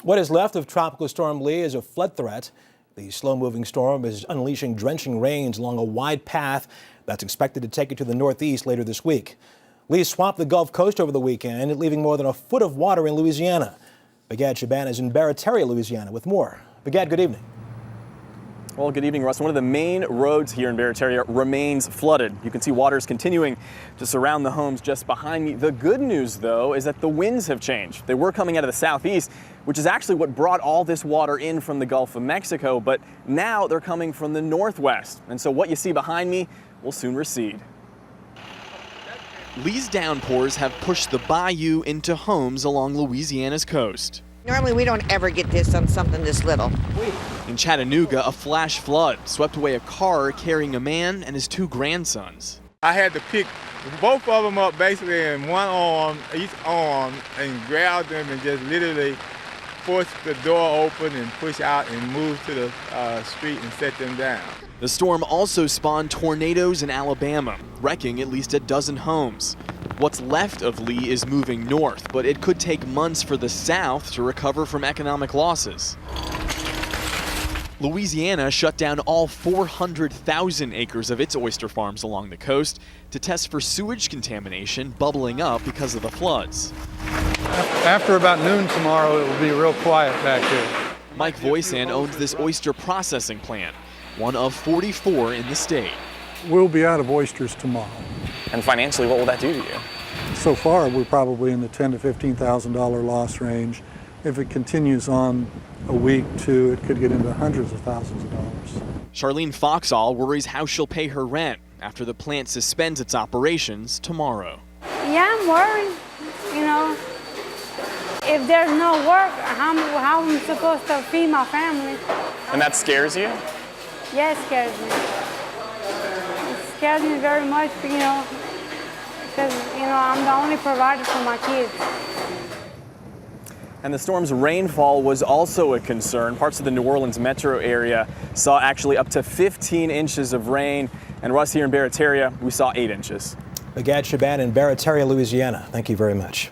What is left of Tropical Storm Lee is a flood threat. The slow-moving storm is unleashing drenching rains along a wide path that's expected to take it to the northeast later this week. Lee swamped the Gulf Coast over the weekend, leaving more than a foot of water in Louisiana. Bigad Shaban is in Barataria, Louisiana, with more. Bigad, good evening. Well, good evening, Russ. One of the main roads here in Barataria remains flooded. You can see waters continuing to surround the homes just behind me. The good news, though, is that the winds have changed. They were coming out of the southeast, which is actually what brought all this water in from the Gulf of Mexico, but now they're coming from the northwest. And so what you see behind me will soon recede. Lee's downpours have pushed the bayou into homes along Louisiana's coast. Normally we don't ever get this on something this little. In Chattanooga, a flash flood swept away a car carrying a man and his two grandsons. I had to pick both of them up basically in one arm, each arm, and grab them and just literally force the door open and push out and move to the street and set them down. The storm also spawned tornadoes in Alabama, wrecking at least a dozen homes. What's left of Lee is moving north, but it could take months for the South to recover from economic losses. Louisiana shut down all 400,000 acres of its oyster farms along the coast to test for sewage contamination bubbling up because of the floods. After about noon tomorrow, it will be real quiet back here. Mike Voisan owns this oyster processing plant, one of 44 in the state. We'll be out of oysters tomorrow. And financially, what will that do to you? So far, we're probably in the $10,000 to $15,000 loss range. If it continues on a week, two, it could get into hundreds of thousands of dollars. Charlene Foxall worries how she'll pay her rent after the plant suspends its operations tomorrow. Yeah, I'm worried. You know, if there's no work, how am I supposed to feed my family? And that scares you? Yeah, it scares me. It scares me very much, you know, because, you know, I'm the only provider for my kids. And the storm's rainfall was also a concern. Parts of the New Orleans metro area saw actually up to 15 inches of rain. And Russ, here in Barataria, we saw 8 inches. Bigad Shaban in Barataria, Louisiana. Thank you very much.